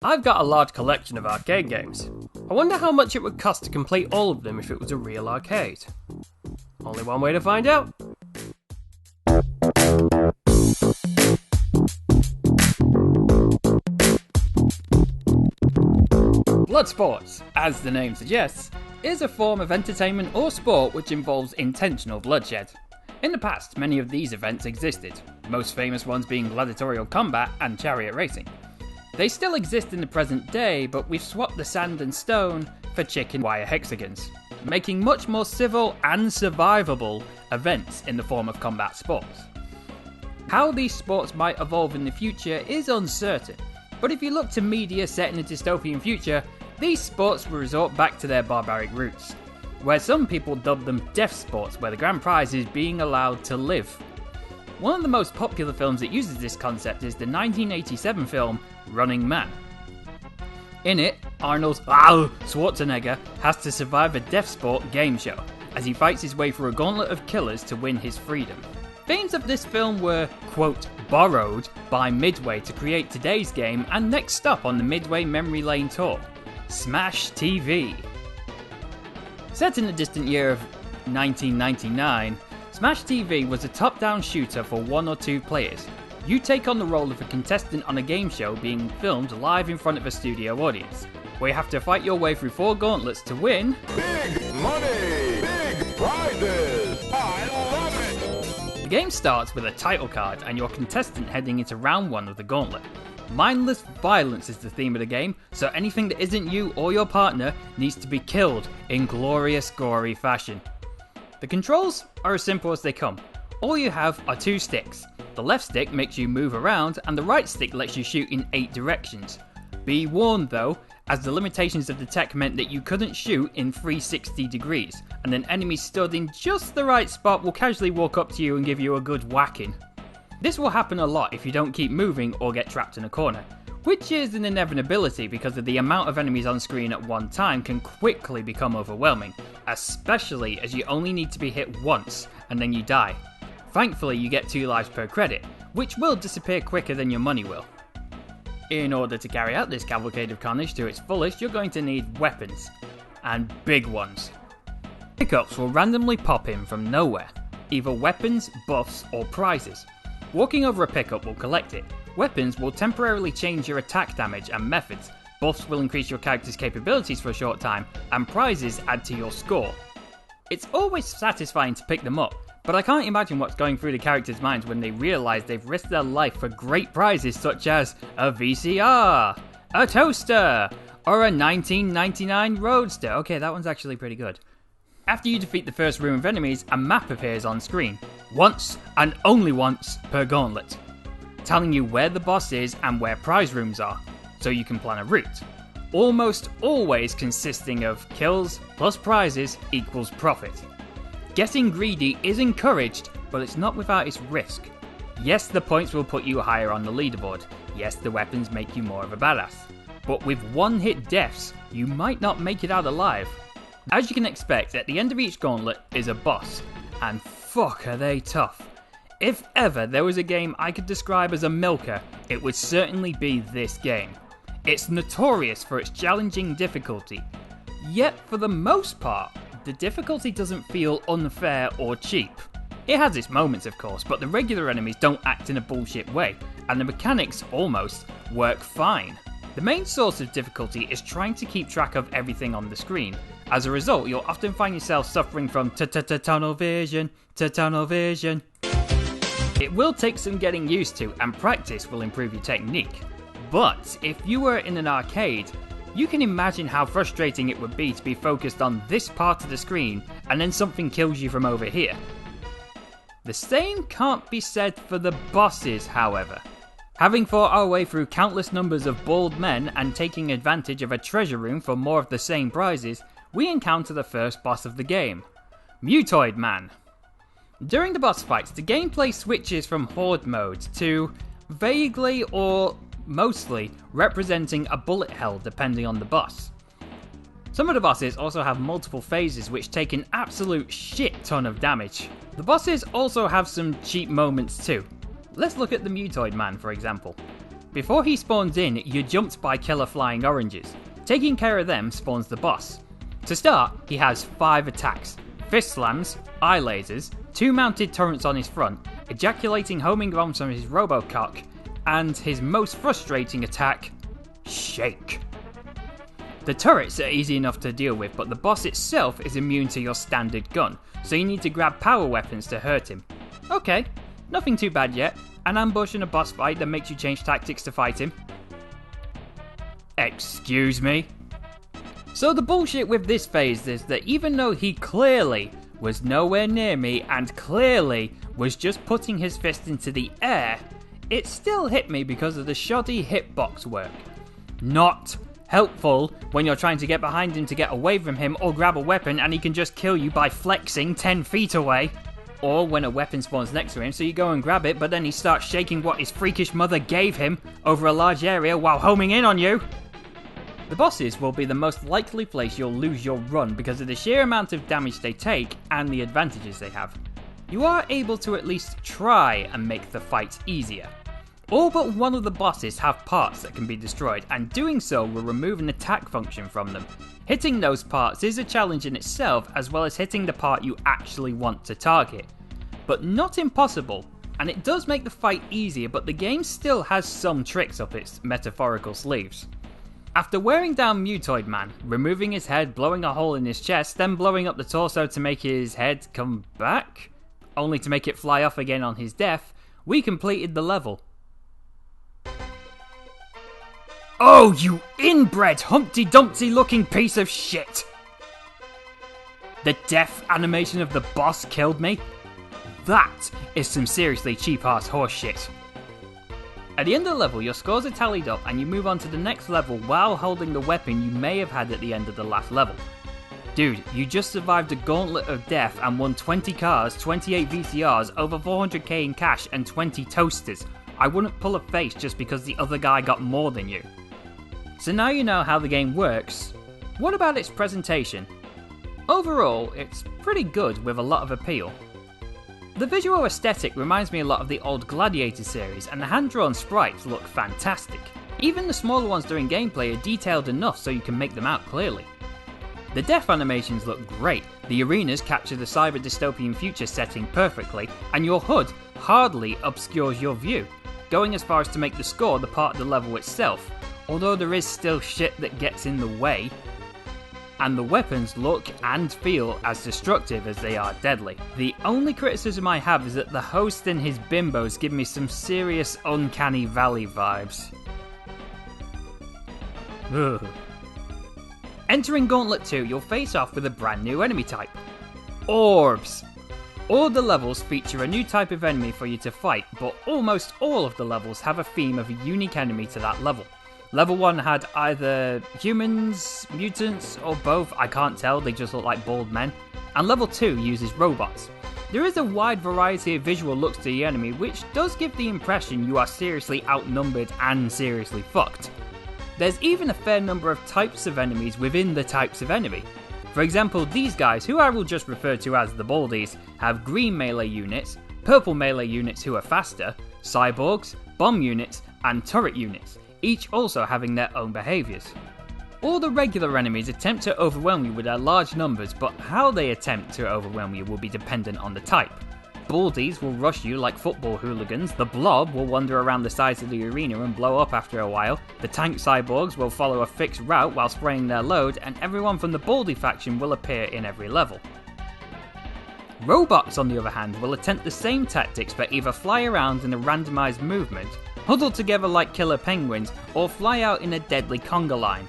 I've got a large collection of arcade games. I wonder how much it would cost to complete all of them if it was a real arcade. Only one way to find out. Blood sports, as the name suggests, is a form of entertainment or sport which involves intentional bloodshed. In the past, many of these events existed, the most famous ones being gladiatorial combat and chariot racing. They still exist in the present day, but we've swapped the sand and stone for chicken wire hexagons, making much more civil and survivable events in the form of combat sports. How these sports might evolve in the future is uncertain, but if you look to media set in a dystopian future, these sports will resort back to their barbaric roots, where some people dub them death sports, where the grand prize is being allowed to live. One of the most popular films that uses this concept is the 1987 film Running Man. In it, Arnold Schwarzenegger has to survive a death sport game show, as he fights his way through a gauntlet of killers to win his freedom. Themes of this film were, quote, borrowed by Midway to create today's game and next stop on the Midway Memory Lane tour, Smash TV. Set in the distant year of 1999, Smash TV was a top-down shooter for 1 or 2 players. You take on the role of a contestant on a game show being filmed live in front of a studio audience, where you have to fight your way through 4 gauntlets to win big money, big prizes. I love it. The game starts with a title card and your contestant heading into round 1 of the gauntlet. Mindless violence is the theme of the game, so anything that isn't you or your partner needs to be killed in glorious, gory fashion. The controls are as simple as they come. All you have are 2 sticks. The left stick makes you move around and the right stick lets you shoot in 8 directions. Be warned though, as the limitations of the tech meant that you couldn't shoot in 360 degrees, and an enemy stood in just the right spot will casually walk up to you and give you a good whacking. This will happen a lot if you don't keep moving or get trapped in a corner, which is an inevitability because of the amount of enemies on screen at one time can quickly become overwhelming, especially as you only need to be hit once and then you die. Thankfully you get 2 lives per credit, which will disappear quicker than your money will. In order to carry out this cavalcade of carnage to its fullest, you're going to need weapons, and big ones. Pickups will randomly pop in from nowhere, either weapons, buffs or prizes. Walking over a pickup will collect it. Weapons will temporarily change your attack damage and methods, buffs will increase your character's capabilities for a short time, and prizes add to your score. It's always satisfying to pick them up, but I can't imagine what's going through the characters' minds when they realise they've risked their life for great prizes such as a VCR, a toaster, or a 1999 Roadster. Okay, that one's actually pretty good. After you defeat the first room of enemies, a map appears on screen, once and only once per gauntlet, telling you where the boss is and where prize rooms are, so you can plan a route. Almost always consisting of kills plus prizes equals profit. Getting greedy is encouraged, but it's not without its risk. Yes, the points will put you higher on the leaderboard. Yes, the weapons make you more of a badass. But with one-hit deaths, you might not make it out alive. As you can expect, at the end of each gauntlet is a boss, and fuck are they tough. If ever there was a game I could describe as a milker, it would certainly be this game. It's notorious for its challenging difficulty, yet for the most part, the difficulty doesn't feel unfair or cheap. It has its moments of course, but the regular enemies don't act in a bullshit way, and the mechanics almost work fine. The main source of difficulty is trying to keep track of everything on the screen. As a result, you'll often find yourself suffering from tunnel vision. It will take some getting used to, and practice will improve your technique. But if you were in an arcade, you can imagine how frustrating it would be to be focused on this part of the screen and then something kills you from over here. The same can't be said for the bosses, however. Having fought our way through countless numbers of bald men and taking advantage of a treasure room for more of the same prizes, we encounter the first boss of the game, Mutoid Man. During the boss fights, the gameplay switches from horde mode to vaguely or mostly representing a bullet hell depending on the boss. Some of the bosses also have multiple phases which take an absolute shit ton of damage. The bosses also have some cheap moments too. Let's look at the Mutoid Man for example. Before he spawns in, you're jumped by killer flying oranges. Taking care of them spawns the boss. To start, he has 5 attacks: fist slams, eye lasers, 2 mounted turrets on his front, ejaculating homing bombs from his robocock, and his most frustrating attack, Shake. The turrets are easy enough to deal with, but the boss itself is immune to your standard gun, so you need to grab power weapons to hurt him. Okay, nothing too bad yet. An ambush and a boss fight that makes you change tactics to fight him. Excuse me? So the bullshit with this phase is that even though he clearly was nowhere near me and clearly was just putting his fist into the air, it still hit me because of the shoddy hitbox work. Not helpful when you're trying to get behind him to get away from him or grab a weapon and he can just kill you by flexing 10 feet away. Or when a weapon spawns next to him, so you go and grab it, but then he starts shaking what his freakish mother gave him over a large area while homing in on you. The bosses will be the most likely place you'll lose your run because of the sheer amount of damage they take and the advantages they have. You are able to at least try and make the fights easier. All but one of the bosses have parts that can be destroyed, and doing so will remove an attack function from them. Hitting those parts is a challenge in itself, as well as hitting the part you actually want to target. But not impossible, and it does make the fight easier, but the game still has some tricks up its metaphorical sleeves. After wearing down Mutoid Man, removing his head, blowing a hole in his chest, then blowing up the torso to make his head come back, only to make it fly off again on his death, we completed the level. Oh, you inbred Humpty Dumpty looking piece of shit! The death animation of the boss killed me? That is some seriously cheap ass horse shit. At the end of the level, your scores are tallied up and you move on to the next level while holding the weapon you may have had at the end of the last level. Dude, you just survived a gauntlet of death and won 20 cars, 28 VCRs, over 400k in cash and 20 toasters. I wouldn't pull a face just because the other guy got more than you. So now you know how the game works. What about its presentation? Overall, it's pretty good with a lot of appeal. The visual aesthetic reminds me a lot of the old Gladiator series, and the hand-drawn sprites look fantastic. Even the smaller ones during gameplay are detailed enough so you can make them out clearly. The death animations look great, the arenas capture the cyber dystopian future setting perfectly, and your HUD hardly obscures your view, going as far as to make the score the part of the level itself, although there is still shit that gets in the way. And the weapons look and feel as destructive as they are deadly. The only criticism I have is that the host and his bimbos give me some serious Uncanny Valley vibes. Ugh. Entering Gauntlet 2, you'll face off with a brand new enemy type: Orbs. All the levels feature a new type of enemy for you to fight, but almost all of the levels have a theme of a unique enemy to that level. Level 1 had either humans, mutants, or both, I can't tell, they just look like bald men. And level 2 uses robots. There is a wide variety of visual looks to the enemy, which does give the impression you are seriously outnumbered and seriously fucked. There's even a fair number of types of enemies within the types of enemy. For example, these guys, who I will just refer to as the Baldies, have green melee units, purple melee units who are faster, cyborgs, bomb units, and turret units, each also having their own behaviours. All the regular enemies attempt to overwhelm you with their large numbers, but how they attempt to overwhelm you will be dependent on the type. Baldies will rush you like football hooligans, the Blob will wander around the sides of the arena and blow up after a while, the tank cyborgs will follow a fixed route while spraying their load, and everyone from the Baldy faction will appear in every level. Robots, on the other hand, will attempt the same tactics but either fly around in a randomised movement, huddle together like killer penguins, or fly out in a deadly conga line.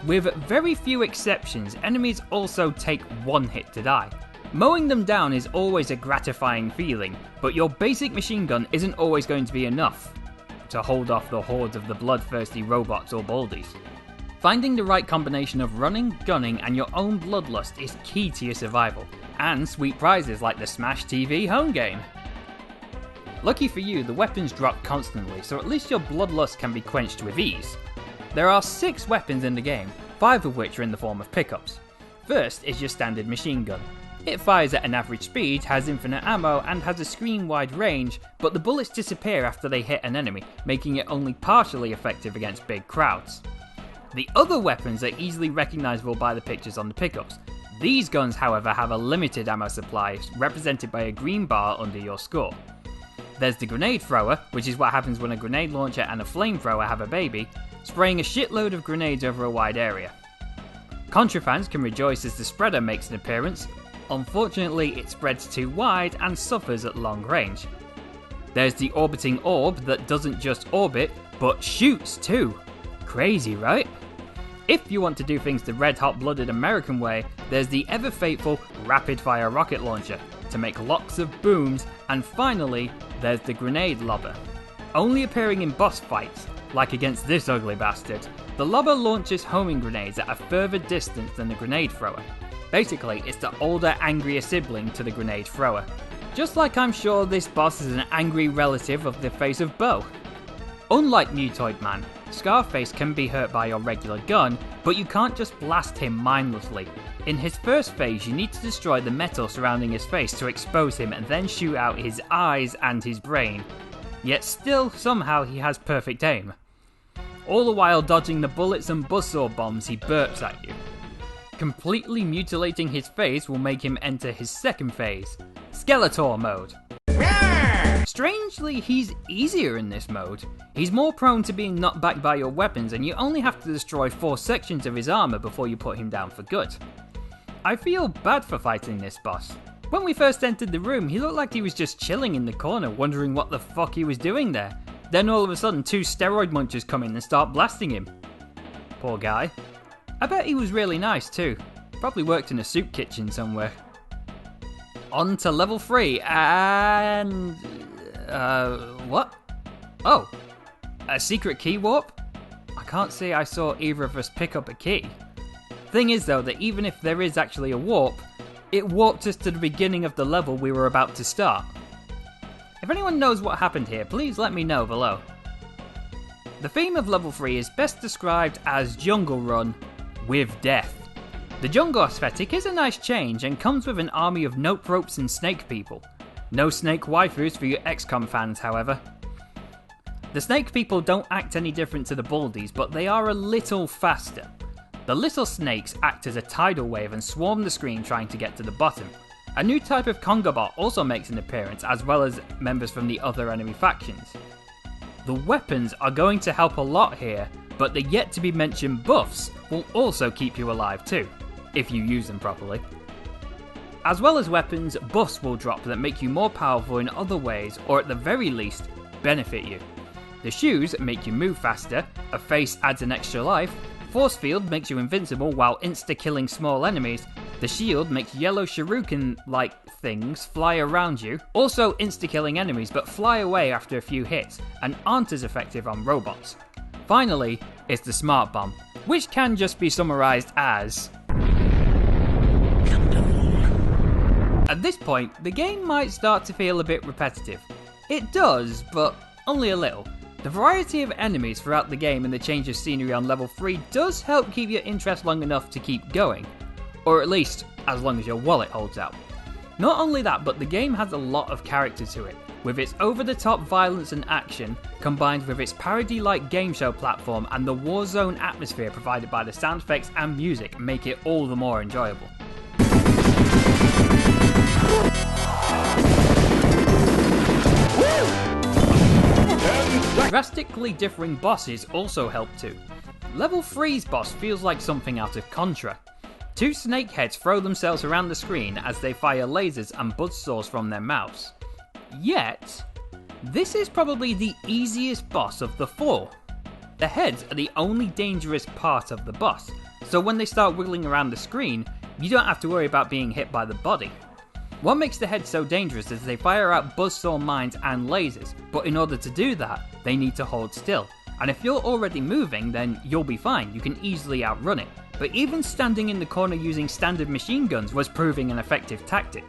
With very few exceptions, enemies also take one hit to die. Mowing them down is always a gratifying feeling, but your basic machine gun isn't always going to be enough to hold off the hordes of the bloodthirsty robots or baldies. Finding the right combination of running, gunning, and your own bloodlust is key to your survival, and sweet prizes like the Smash TV home game. Lucky for you, the weapons drop constantly, so at least your bloodlust can be quenched with ease. There are 6 weapons in the game, 5 of which are in the form of pickups. First is your standard machine gun. It fires at an average speed, has infinite ammo, and has a screen-wide range, but the bullets disappear after they hit an enemy, making it only partially effective against big crowds. The other weapons are easily recognisable by the pictures on the pickups. These guns, however, have a limited ammo supply, represented by a green bar under your score. There's the grenade thrower, which is what happens when a grenade launcher and a flamethrower have a baby, spraying a shitload of grenades over a wide area. Contrafans can rejoice as the spreader makes an appearance. Unfortunately, it spreads too wide and suffers at long range. There's the orbiting orb that doesn't just orbit, but shoots too. Crazy, right? If you want to do things the red-hot-blooded American way, there's the ever-faithful rapid-fire rocket launcher to make lots of booms, and finally, there's the grenade lobber. Only appearing in boss fights, like against this ugly bastard, the lobber launches homing grenades at a further distance than the grenade thrower. Basically, it's the older, angrier sibling to the grenade thrower. Just like I'm sure this boss is an angry relative of the face of Bo. Unlike Mutoid Man, Scarface can be hurt by your regular gun, but you can't just blast him mindlessly. In his first phase, you need to destroy the metal surrounding his face to expose him and then shoot out his eyes and his brain. Yet still, somehow he has perfect aim. All the while dodging the bullets and buzzsaw bombs he burps at you. Completely mutilating his face will make him enter his second phase, Skeletor mode. Strangely, he's easier in this mode. He's more prone to being knocked back by your weapons, and you only have to destroy 4 sections of his armour before you put him down for good. I feel bad for fighting this boss. When we first entered the room, he looked like he was just chilling in the corner, wondering what the fuck he was doing there. Then all of a sudden, 2 steroid munchers come in and start blasting him. Poor guy. I bet he was really nice too. Probably worked in a soup kitchen somewhere. On to level 3, and... what? Oh, a secret key warp? I can't say I saw either of us pick up a key. Thing is though, that even if there is actually a warp, it warped us to the beginning of the level we were about to start. If anyone knows what happened here, please let me know below. The theme of level 3 is best described as Jungle Run with death. The jungle aesthetic is a nice change and comes with an army of nope ropes and snake people. No snake waifus for you XCOM fans, however. The snake people don't act any different to the Baldies, but they are a little faster. The little snakes act as a tidal wave and swarm the screen trying to get to the bottom. A new type of Congobot also makes an appearance, as well as members from the other enemy factions. The weapons are going to help a lot here, but the yet to be mentioned buffs will also keep you alive too, if you use them properly. As well as weapons, buffs will drop that make you more powerful in other ways, or at the very least, benefit you. The shoes make you move faster, a face adds an extra life, force field makes you invincible while insta-killing small enemies, the shield makes yellow shuriken-like things fly around you, also insta-killing enemies but fly away after a few hits, and aren't as effective on robots. Finally, it's the smart bomb, which can just be summarised as... At this point, the game might start to feel a bit repetitive. It does, but only a little. The variety of enemies throughout the game and the change of scenery on level 3 does help keep your interest long enough to keep going. Or at least, as long as your wallet holds out. Not only that, but the game has a lot of character to it, with its over-the-top violence and action, combined with its parody-like game show platform and the Warzone atmosphere provided by the sound effects and music make it all the more enjoyable. Drastically differing bosses also help too. Level 3's boss feels like something out of Contra. 2 snake heads throw themselves around the screen as they fire lasers and buzzsaws from their mouths. Yet, this is probably the easiest boss of the 4. The heads are the only dangerous part of the boss, so when they start wiggling around the screen, you don't have to worry about being hit by the body. What makes the heads so dangerous is they fire out buzzsaw mines and lasers, but in order to do that, they need to hold still. And if you're already moving, then you'll be fine, you can easily outrun it. But even standing in the corner using standard machine guns was proving an effective tactic.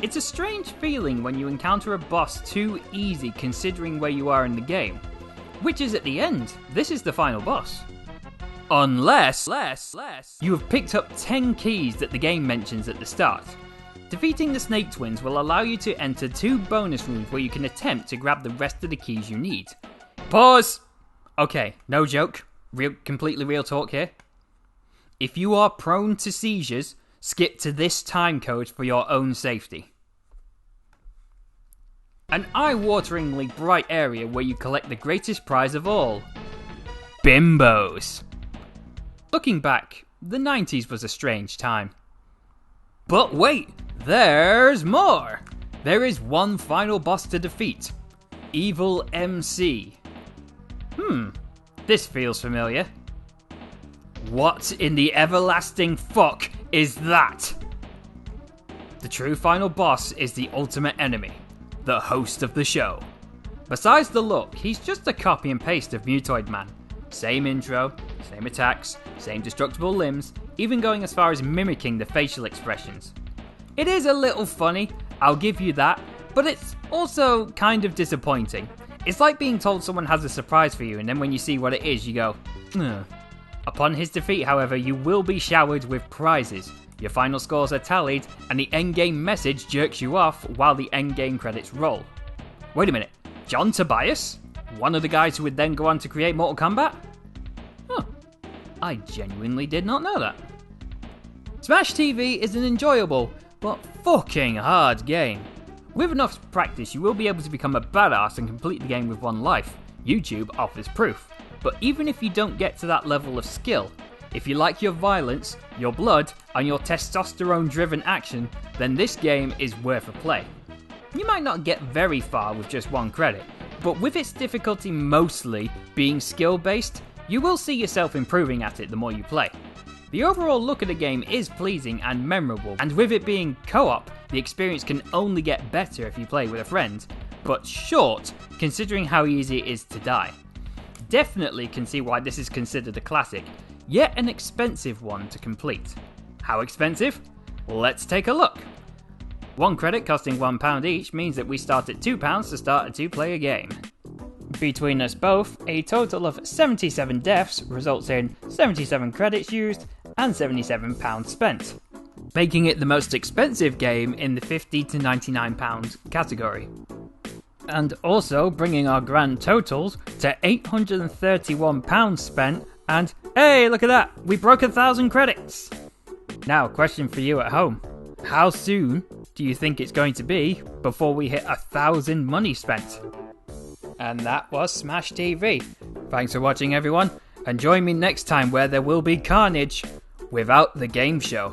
It's a strange feeling when you encounter a boss too easy considering where you are in the game. Which is at the end, this is the final boss. Unless you have picked up 10 keys that the game mentions at the start. Defeating the Snake Twins will allow you to enter 2 bonus rooms where you can attempt to grab the rest of the keys you need. Pause! Okay, no joke. Completely real talk here. If you are prone to seizures, skip to this time code for your own safety. An eye-wateringly bright area where you collect the greatest prize of all. Bimbos. Looking back, the 90s was a strange time. But wait, there's more! There is one final boss to defeat. Evil MC. This feels familiar. What in the everlasting fuck is that? The true final boss is the ultimate enemy, the host of the show. Besides the look, he's just a copy and paste of Mutoid Man. Same intro, same attacks, same destructible limbs, even going as far as mimicking the facial expressions. It is a little funny, I'll give you that, but it's also kind of disappointing. It's like being told someone has a surprise for you and then when you see what it is you go, ugh. Upon his defeat, however, you will be showered with prizes. Your final scores are tallied and the endgame message jerks you off while the endgame credits roll. Wait a minute, John Tobias? One of the guys who would then go on to create Mortal Kombat? Huh, I genuinely did not know that. Smash TV is an enjoyable, but fucking hard game. With enough practice, you will be able to become a badass and complete the game with 1 life. YouTube offers proof. But even if you don't get to that level of skill, if you like your violence, your blood, and your testosterone-driven action, then this game is worth a play. You might not get very far with just 1 credit, but with its difficulty mostly being skill-based, you will see yourself improving at it the more you play. The overall look of the game is pleasing and memorable, and with it being co-op, the experience can only get better if you play with a friend, but short considering how easy it is to die. Definitely can see why this is considered a classic, yet an expensive one to complete. How expensive? Let's take a look. 1 credit costing £1 each means that we start at £2 to start a 2-player game. Between us both, a total of 77 deaths results in 77 credits used and £77 spent, making it the most expensive game in the £50 to £99 category. And also bringing our grand totals to £831 spent and, hey, look at that, we broke 1,000 credits! Now, question for you at home. How soon do you think it's going to be before we hit 1,000 money spent? And that was Smash TV. Thanks for watching, everyone, and join me next time where there will be carnage without the game show.